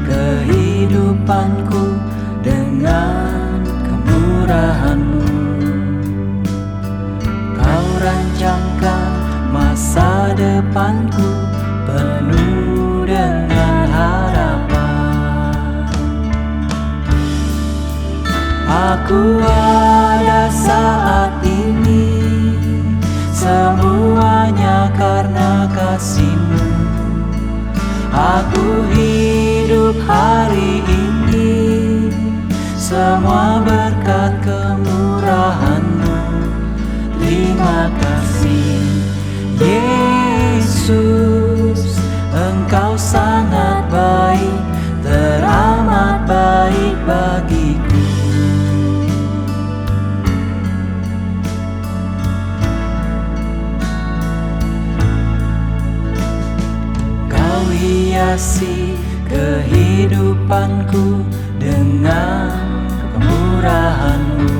kehidupanku dengan kemurahan-Mu. Kau rancangkan masa depanku penuh dengan harapan. Aku ada saat ini, semuanya karena kasih-Mu. Aku hidup hari ini, semua berkat kemurahan-Mu. Terima kasih Yesus, Engkau sangat baik, teramat baik bagiku. Kau hiasi kehidupanku dengan kemurahan-Mu.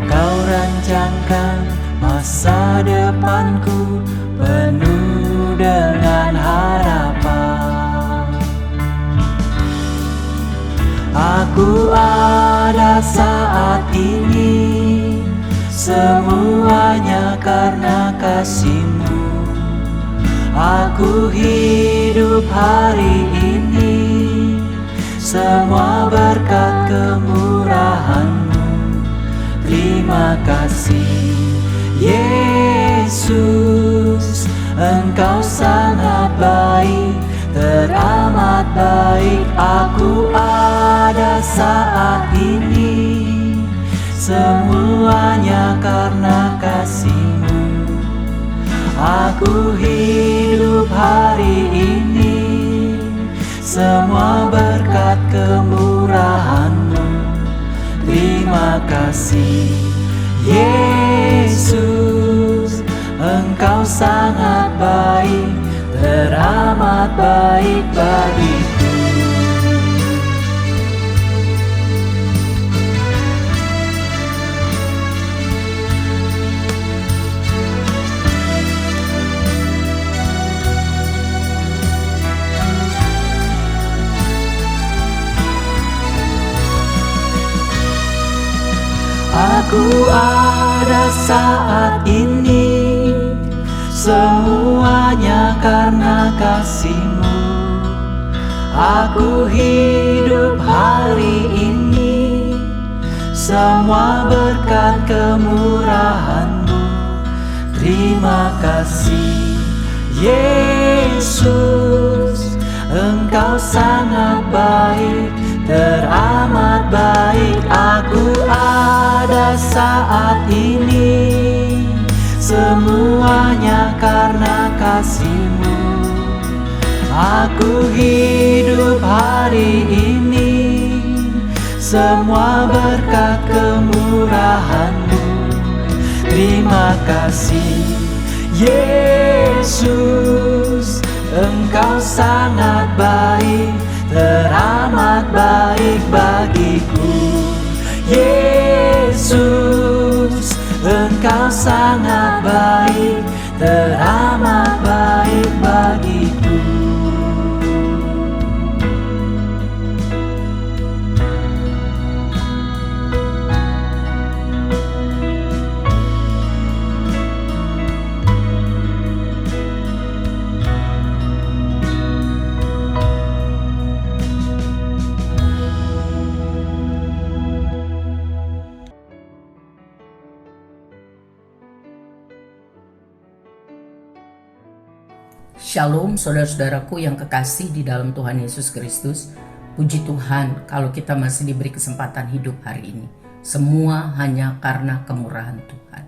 Kau rancangkan masa depanku penuh dengan harapan. Aku ada saat ini, semuanya karena kasih-Mu. Aku hidup hari ini, semua berkat kemurahan-Mu. Terima kasih Yesus, Engkau sangat baik, teramat baik. Aku ada saat ini, semuanya karena kasih-Mu. Aku hidup hari ini, semua berkat kemurahan-Mu. Terima kasih Yesus, Engkau sangat baik, teramat baik bagiku. Aku ada saat ini, semuanya karena kasih-Mu. Aku hidup hari ini, semua berkat kemurahan-Mu. Terima kasih Yesus, Engkau sangat baik, teramat baik. Aku ada saat ini, semuanya karena kasih-Mu. Aku hidup hari ini, semua berkat kemurahan-Mu. Terima kasih Yesus, Engkau sangat baik, teramat baik bagiku. Yesus, Engkau sangat baik, teramat baik bagiku. Shalom saudara-saudaraku yang kekasih di dalam Tuhan Yesus Kristus. Puji Tuhan kalau kita masih diberi kesempatan hidup hari ini. Semua hanya karena kemurahan Tuhan.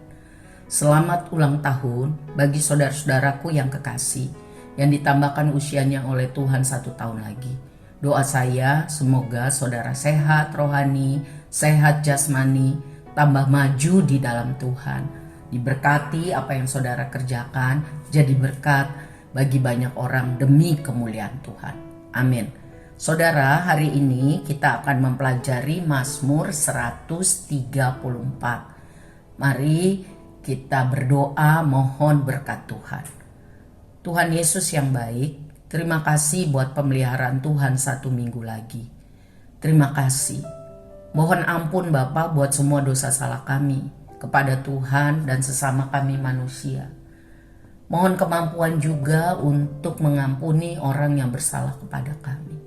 Selamat ulang tahun bagi saudara-saudaraku yang kekasih, yang ditambahkan usianya oleh Tuhan 1 tahun lagi. Doa saya semoga saudara sehat rohani, sehat jasmani, tambah maju di dalam Tuhan. Diberkati apa yang saudara kerjakan, jadi berkat bagi banyak orang demi kemuliaan Tuhan. Amin. Saudara, hari ini kita akan mempelajari Mazmur 134. Mari kita berdoa mohon berkat Tuhan. Tuhan Yesus yang baik, Terima kasih buat pemeliharaan Tuhan 1 minggu lagi. Terima kasih. Mohon ampun Bapa buat semua dosa salah kami kepada Tuhan dan sesama kami manusia. Mohon kemampuan juga untuk mengampuni orang yang bersalah kepada kami.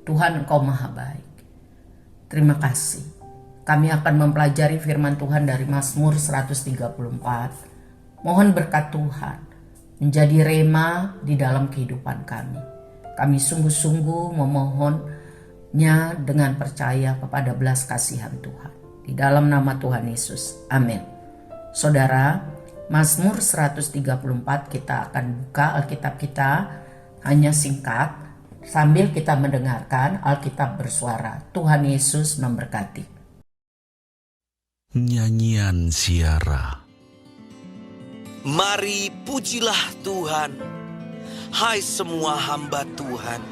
Tuhan, Engkau Maha Baik. Terima kasih. Kami akan mempelajari firman Tuhan dari Mazmur 134. Mohon berkat Tuhan menjadi rema di dalam kehidupan kami. Kami sungguh-sungguh memohonnya dengan percaya kepada belas kasihan Tuhan. Di dalam nama Tuhan Yesus. Amin. Saudara, Mazmur 134 kita akan buka Alkitab kita, hanya singkat sambil kita mendengarkan Alkitab bersuara. Tuhan Yesus memberkati. Nyanyian Ziarah. Mari pujilah Tuhan, hai semua hamba Tuhan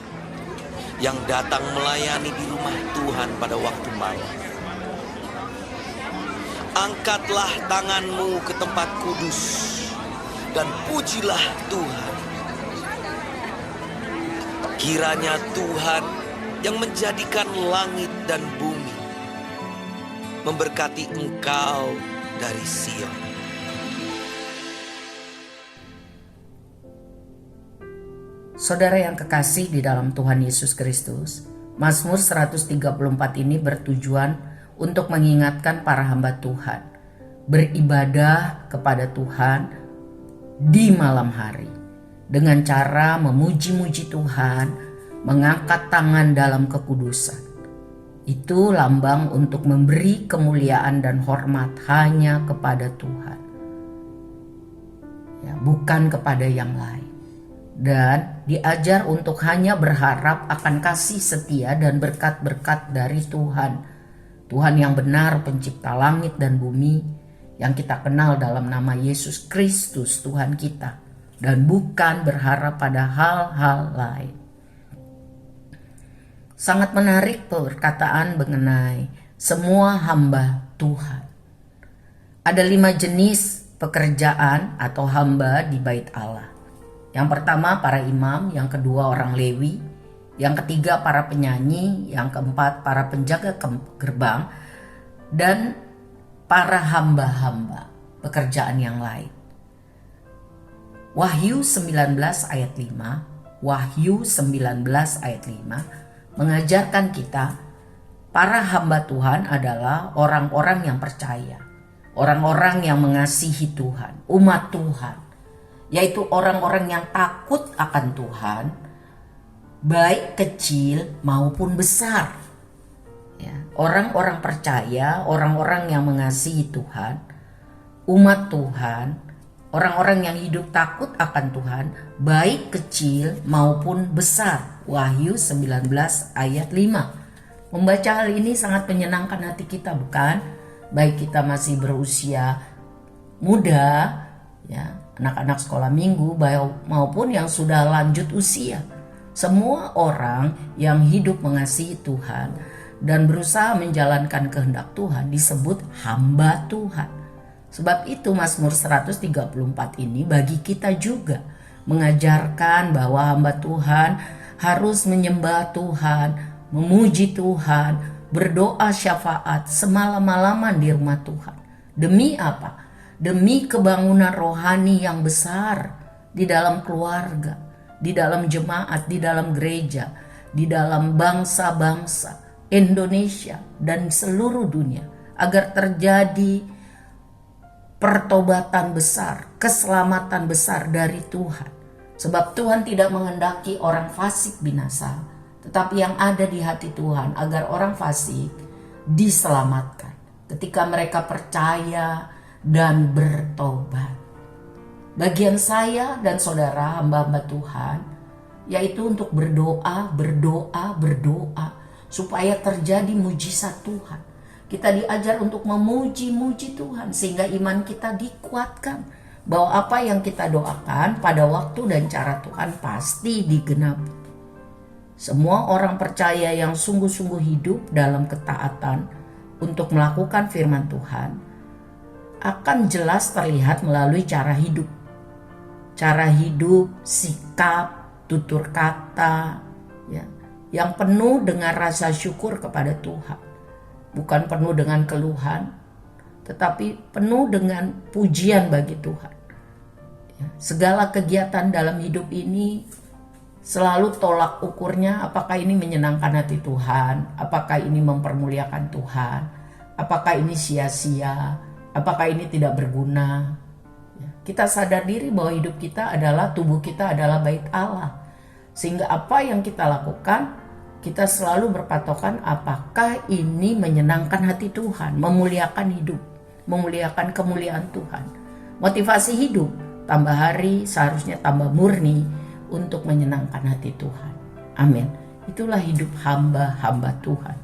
yang datang melayani di rumah Tuhan pada waktu malam. Angkatlah tanganmu ke tempat kudus dan pujilah Tuhan. Kiranya Tuhan yang menjadikan langit dan bumi memberkati engkau dari Sion. Saudara yang kekasih di dalam Tuhan Yesus Kristus, Mazmur 134 ini bertujuan untuk mengingatkan para hamba Tuhan beribadah kepada Tuhan di malam hari dengan cara memuji-muji Tuhan, mengangkat tangan dalam kekudusan. Itu lambang untuk memberi kemuliaan dan hormat hanya kepada Tuhan, ya, bukan kepada yang lain. Dan diajar untuk hanya berharap akan kasih setia dan berkat-berkat dari Tuhan. Tuhan yang benar, pencipta langit dan bumi, yang kita kenal dalam nama Yesus Kristus Tuhan kita. Dan bukan berharap pada hal-hal lain. Sangat menarik perkataan mengenai semua hamba Tuhan. Ada 5 jenis pekerjaan atau hamba di bait Allah. Yang pertama para imam, yang kedua orang Lewi, yang ketiga para penyanyi, yang keempat para penjaga gerbang, dan para hamba-hamba pekerjaan yang lain. Wahyu 19 ayat 5, Wahyu 19 ayat 5 mengajarkan kita para hamba Tuhan adalah orang-orang yang percaya, orang-orang yang mengasihi Tuhan, umat Tuhan. Yaitu orang-orang yang takut akan Tuhan, baik kecil maupun besar. Ya, orang-orang percaya, orang-orang yang mengasihi Tuhan, umat Tuhan, orang-orang yang hidup takut akan Tuhan, baik kecil maupun besar. Wahyu 19 ayat 5. Membaca hal ini sangat menyenangkan hati kita, bukan? Baik kita masih berusia muda, ya, anak-anak sekolah minggu maupun yang sudah lanjut usia. Semua orang yang hidup mengasihi Tuhan dan berusaha menjalankan kehendak Tuhan disebut hamba Tuhan. Sebab itu Mazmur 134 ini bagi kita juga mengajarkan bahwa hamba Tuhan harus menyembah Tuhan, memuji Tuhan, berdoa syafaat semalam-malaman di rumah Tuhan. Demi apa? Demi kebangunan rohani yang besar di dalam keluarga, di dalam jemaat, di dalam gereja, di dalam bangsa-bangsa Indonesia dan seluruh dunia, agar terjadi pertobatan besar, keselamatan besar dari Tuhan. Sebab Tuhan tidak menghendaki orang fasik binasa, tetapi yang ada di hati Tuhan agar orang fasik diselamatkan ketika mereka percaya dan bertobat. Bagian saya dan saudara hamba-hamba Tuhan yaitu untuk berdoa supaya terjadi mujizat Tuhan. Kita diajar untuk memuji-muji Tuhan sehingga iman kita dikuatkan bahwa apa yang kita doakan pada waktu dan cara Tuhan pasti digenapi. Semua orang percaya yang sungguh-sungguh hidup dalam ketaatan untuk melakukan firman Tuhan akan jelas terlihat melalui cara hidup, sikap, tutur kata, ya, yang penuh dengan rasa syukur kepada Tuhan. Bukan penuh dengan keluhan, tetapi penuh dengan pujian bagi Tuhan. Ya, segala kegiatan dalam hidup ini selalu tolak ukurnya, apakah ini menyenangkan hati Tuhan, apakah ini mempermuliakan Tuhan, apakah ini sia-sia, apakah ini tidak berguna. Kita sadar diri bahwa hidup kita adalah, tubuh kita adalah bait Allah. Sehingga apa yang kita lakukan, kita selalu berpatokan apakah ini menyenangkan hati Tuhan, memuliakan hidup, memuliakan kemuliaan Tuhan. Motivasi hidup, tambah hari seharusnya tambah murni untuk menyenangkan hati Tuhan. Amin. Itulah hidup hamba-hamba Tuhan.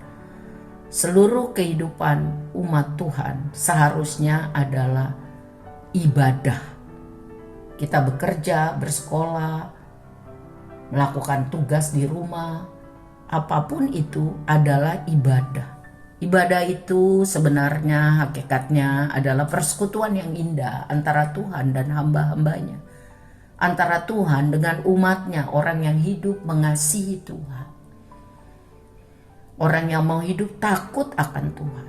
Seluruh kehidupan umat Tuhan seharusnya adalah ibadah. Kita bekerja, bersekolah, melakukan tugas di rumah, apapun itu adalah ibadah. Ibadah itu sebenarnya hakikatnya adalah persekutuan yang indah antara Tuhan dan hamba-hambanya. Antara Tuhan dengan umatnya, orang yang hidup mengasihi Tuhan. Orang yang mau hidup takut akan Tuhan.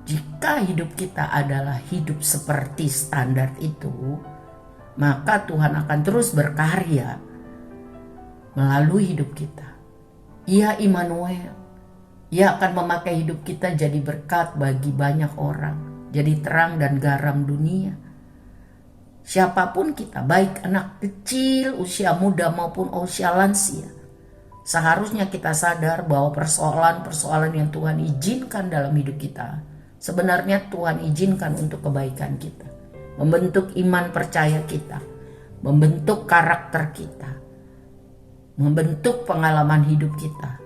Jika hidup kita adalah hidup seperti standar itu, maka Tuhan akan terus berkarya melalui hidup kita. Ia Immanuel. Ia akan memakai hidup kita jadi berkat bagi banyak orang, jadi terang dan garam dunia. Siapapun kita, baik anak kecil, usia muda maupun usia lansia, seharusnya kita sadar bahwa persoalan-persoalan yang Tuhan izinkan dalam hidup kita, sebenarnya Tuhan izinkan untuk kebaikan kita. Membentuk iman percaya kita, membentuk karakter kita, membentuk pengalaman hidup kita.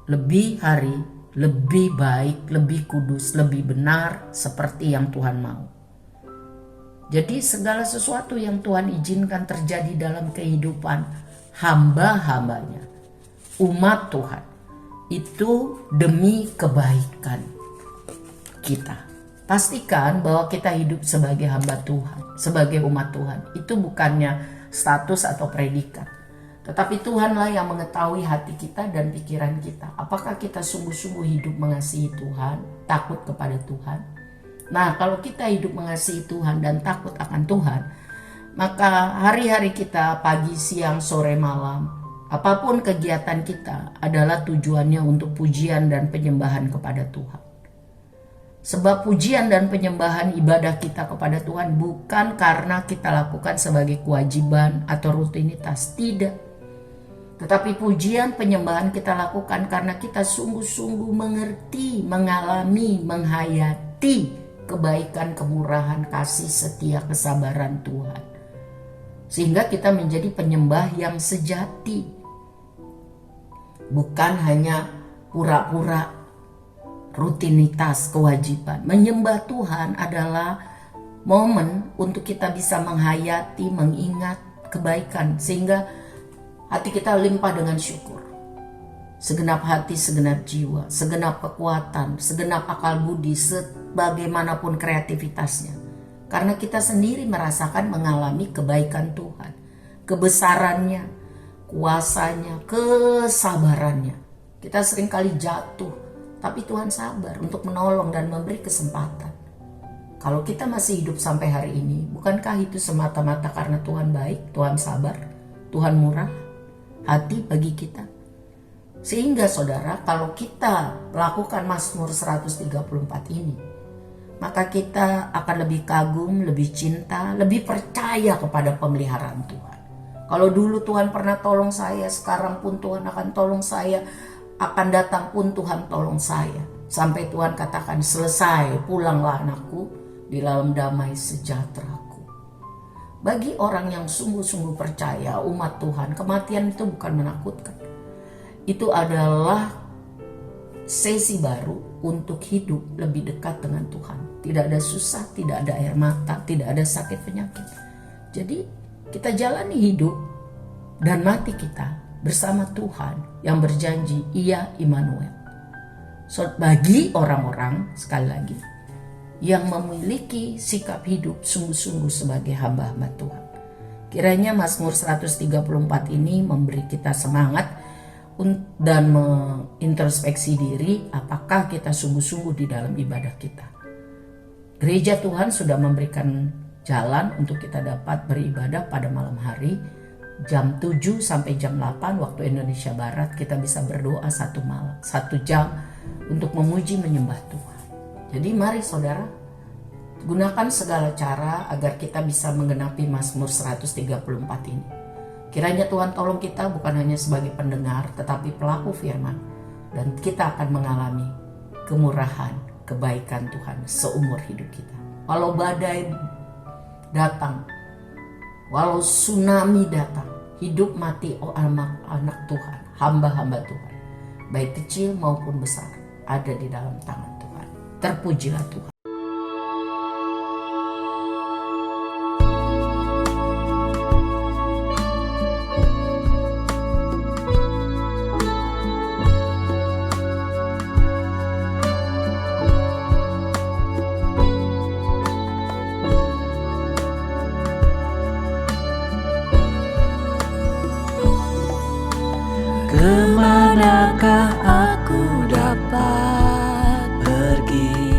Lebih hari, lebih baik, lebih kudus, lebih benar seperti yang Tuhan mau. Jadi segala sesuatu yang Tuhan izinkan terjadi dalam kehidupan hamba-hambanya, umat Tuhan, itu demi kebaikan kita. Pastikan bahwa kita hidup sebagai hamba Tuhan, sebagai umat Tuhan. Itu bukannya status atau predikat. Tetapi Tuhanlah yang mengetahui hati kita dan pikiran kita. Apakah kita sungguh-sungguh hidup mengasihi Tuhan, takut kepada Tuhan? Nah, kalau kita hidup mengasihi Tuhan dan takut akan Tuhan, maka hari-hari kita, pagi, siang, sore, malam, apapun kegiatan kita adalah tujuannya untuk pujian dan penyembahan kepada Tuhan. Sebab pujian dan penyembahan ibadah kita kepada Tuhan bukan karena kita lakukan sebagai kewajiban atau rutinitas, tidak. Tetapi pujian penyembahan kita lakukan karena kita sungguh-sungguh mengerti, mengalami, menghayati kebaikan, kemurahan, kasih, setia, kesabaran Tuhan. Sehingga kita menjadi penyembah yang sejati. Bukan hanya pura-pura rutinitas, kewajiban. Menyembah Tuhan adalah momen untuk kita bisa menghayati, mengingat kebaikan. Sehingga hati kita limpah dengan syukur. Segenap hati, segenap jiwa, segenap kekuatan, segenap akal budi, sebagaimanapun kreativitasnya. Karena kita sendiri merasakan mengalami kebaikan Tuhan. Kebesarannya, kuasanya, kesabarannya. Kita seringkali jatuh, tapi Tuhan sabar untuk menolong dan memberi kesempatan. Kalau kita masih hidup sampai hari ini, bukankah itu semata-mata karena Tuhan baik, Tuhan sabar, Tuhan murah hati bagi kita? Sehingga saudara, kalau kita melakukan Mazmur 134 ini, maka kita akan lebih kagum, lebih cinta, lebih percaya kepada pemeliharaan Tuhan. Kalau dulu Tuhan pernah tolong saya, sekarang pun Tuhan akan tolong saya, akan datang pun Tuhan tolong saya. Sampai Tuhan katakan, selesai, pulanglah anakku di dalam damai sejahteraku. Bagi orang yang sungguh-sungguh percaya, umat Tuhan, kematian itu bukan menakutkan. Itu adalah sesi baru untuk hidup lebih dekat dengan Tuhan. Tidak ada susah, tidak ada air mata, tidak ada sakit penyakit. Jadi kita jalani hidup dan mati kita bersama Tuhan yang berjanji, Ia Immanuel. So, bagi orang-orang, sekali lagi, yang memiliki sikap hidup sungguh-sungguh sebagai hamba-hamba Tuhan, Kiranya Mazmur 134 ini memberi kita semangat dan mengintrospeksi diri apakah kita sungguh-sungguh di dalam ibadah kita. Gereja Tuhan sudah memberikan jalan untuk kita dapat beribadah pada malam hari. Jam 7 sampai jam 8 waktu Indonesia Barat kita bisa berdoa 1 jam untuk memuji menyembah Tuhan. Jadi mari saudara, gunakan segala cara agar kita bisa menggenapi Mazmur 134 ini. Kiranya Tuhan tolong kita bukan hanya sebagai pendengar tetapi pelaku firman, dan kita akan mengalami kemurahan, kebaikan Tuhan seumur hidup kita. Walau badai datang, walau tsunami datang, hidup mati anak Tuhan, hamba-hamba Tuhan, baik kecil maupun besar, ada di dalam tangan Tuhan. Terpujilah Tuhan. Kemanakah aku dapat pergi,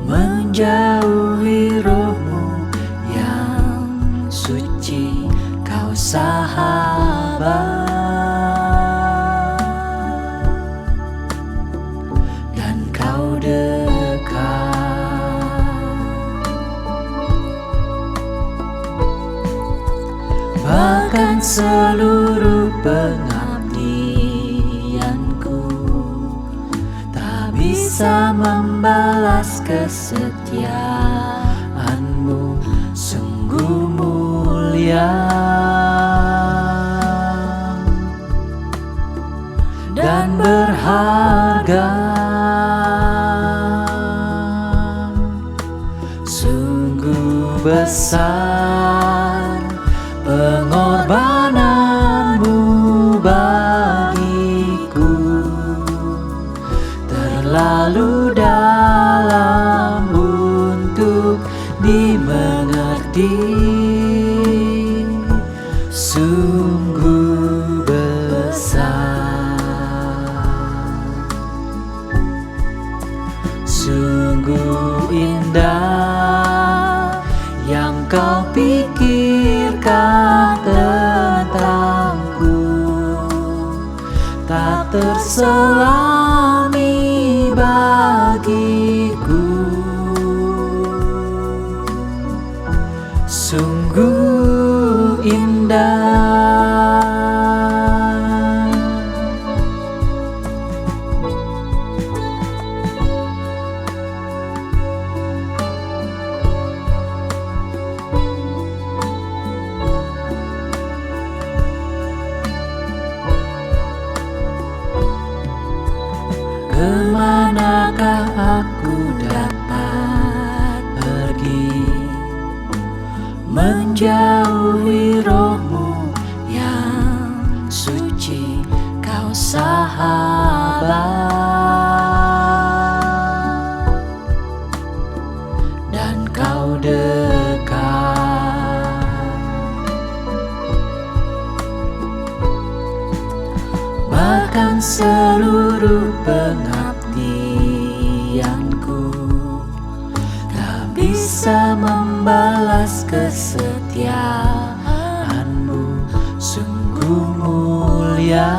menjauhi roh-Mu yang suci, Kau sahabat, dan Kau dekat. Bahkan seluruh pengabdianku tak bisa membalas kesetiaan-Mu, sungguh mulia dan berharga. Sungguh besar pengorbanan-Mu bagiku, terlalu dalam untuk dimengerti. Sungguh besar, sungguh indah yang Kau pikirkan tentangku, tak terselami bagiku. Sungguh indah. Kemanakah aku dapat pergi, menjauhi roh-Mu yang suci, Kau sahabat, dan Kau dekat. Bahkan seluruh pengabdianku tak bisa membalas kesetiaan-Mu, sungguh mulia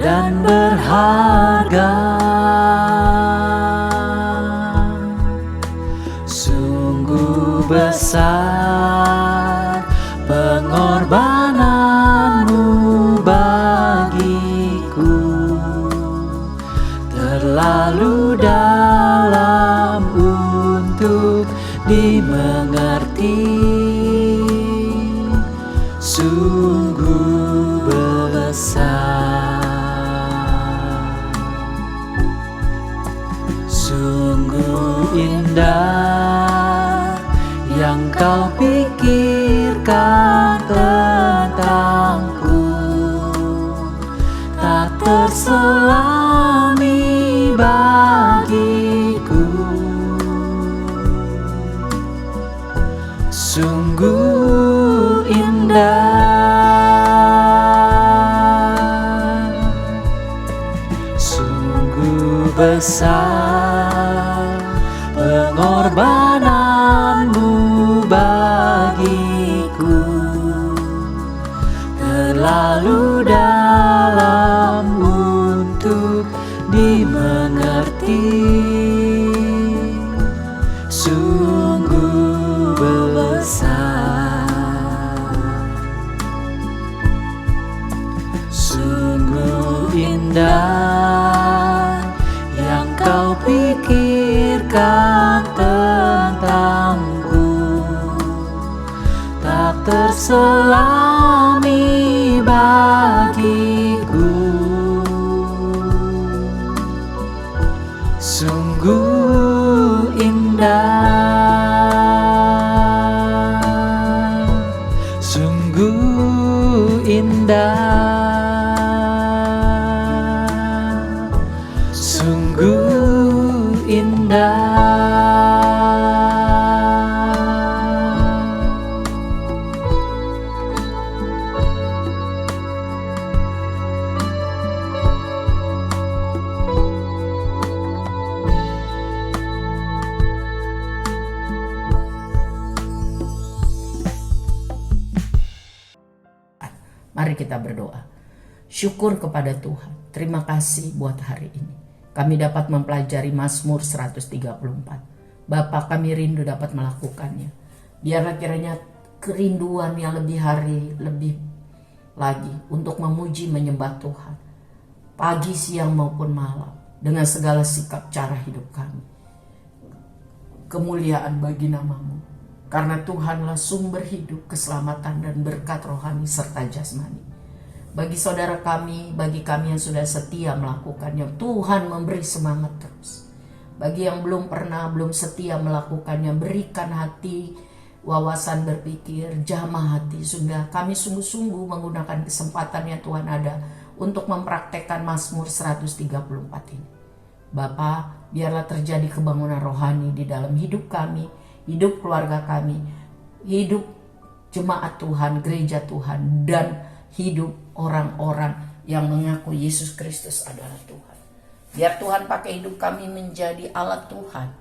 dan berharga. Sungguh besar pengorbanan-Mu bagiku, terlalu dalam untuk dimengerti. Sungguh besar, sungguh indah yang Kau pikirkan tentangku, tak terselami bagiku. sungguh indah, sungguh besar pengorbananmu bagiku, terlalu dalam untuk dimengerti, sungguh besar, sungguh indah yang kau pikirkan tentangku, tak terselami bagiku, sungguh indah, sungguh indah, sungguh indah. Mari kita berdoa. Syukur kepada Tuhan. Terima kasih buat hari ini. Kami dapat mempelajari Mazmur 134. Bapa, kami rindu dapat melakukannya. Biarlah kiranya kerinduan yang lebih lagi untuk memuji menyembah Tuhan. Pagi, siang maupun malam. Dengan segala sikap cara hidup kami. Kemuliaan bagi nama-Mu. Karena Tuhanlah sumber hidup, keselamatan, dan berkat rohani serta jasmani. Bagi saudara kami, bagi kami yang sudah setia melakukannya, Tuhan memberi semangat terus. Bagi yang belum setia melakukannya, berikan hati, wawasan berpikir, jamah hati, sehingga kami sungguh-sungguh menggunakan kesempatan yang Tuhan ada untuk mempraktekkan Mazmur 134 ini. Bapa, biarlah terjadi kebangunan rohani di dalam hidup kami, hidup keluarga kami, hidup jemaat Tuhan, gereja Tuhan, dan hidup orang-orang yang mengaku Yesus Kristus adalah Tuhan. Biar Tuhan pakai hidup kami menjadi alat Tuhan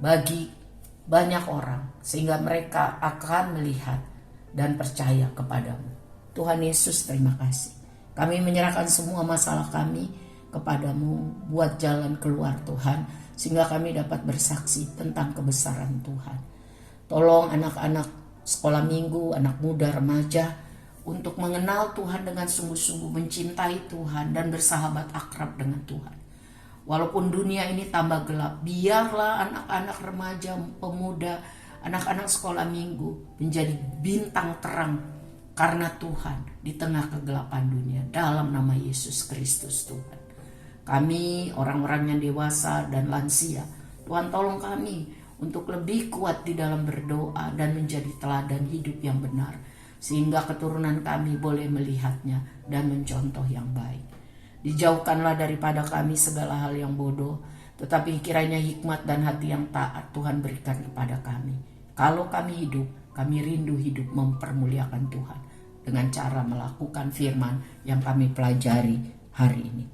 bagi banyak orang, sehingga mereka akan melihat dan percaya kepadamu. Tuhan Yesus, terima kasih. Kami menyerahkan semua masalah kami kepadamu, buat jalan keluar Tuhan, sehingga kami dapat bersaksi tentang kebesaran Tuhan. Tolong anak-anak sekolah minggu, anak muda, remaja, untuk mengenal Tuhan dengan sungguh-sungguh, mencintai Tuhan dan bersahabat akrab dengan Tuhan. Walaupun dunia ini tambah gelap, biarlah anak-anak remaja, pemuda, anak-anak sekolah minggu menjadi bintang terang karena Tuhan di tengah kegelapan dunia, dalam nama Yesus Kristus Tuhan. Kami orang-orang yang dewasa dan lansia, Tuhan tolong kami untuk lebih kuat di dalam berdoa dan menjadi teladan hidup yang benar, sehingga keturunan kami boleh melihatnya dan mencontoh yang baik. Dijauhkanlah daripada kami segala hal yang bodoh, tetapi kiranya hikmat dan hati yang taat Tuhan berikan kepada kami. Kalau kami hidup, kami rindu hidup mempermuliakan Tuhan dengan cara melakukan firman yang kami pelajari hari ini.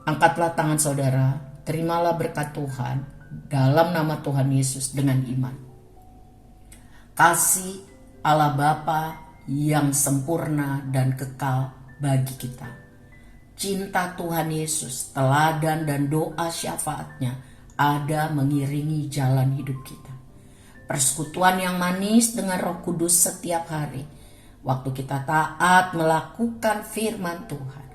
Angkatlah tangan saudara, terimalah berkat Tuhan dalam nama Tuhan Yesus dengan iman. Kasih Allah Bapa yang sempurna dan kekal bagi kita. Cinta Tuhan Yesus, teladan dan doa syafaatnya ada mengiringi jalan hidup kita. Persekutuan yang manis dengan Roh Kudus setiap hari. Waktu kita taat melakukan firman Tuhan,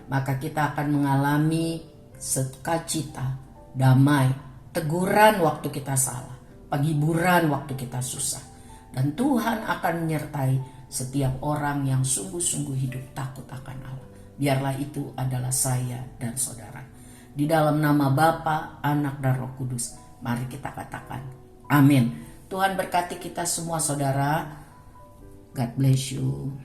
maka kita akan mengalami sukacita, damai, teguran waktu kita salah, penghiburan waktu kita susah. Dan Tuhan akan menyertai setiap orang yang sungguh-sungguh hidup takut akan Allah. Biarlah itu adalah saya dan saudara. Di dalam nama Bapa, Anak, dan Roh Kudus, mari kita katakan amin. Tuhan berkati kita semua saudara. God bless you.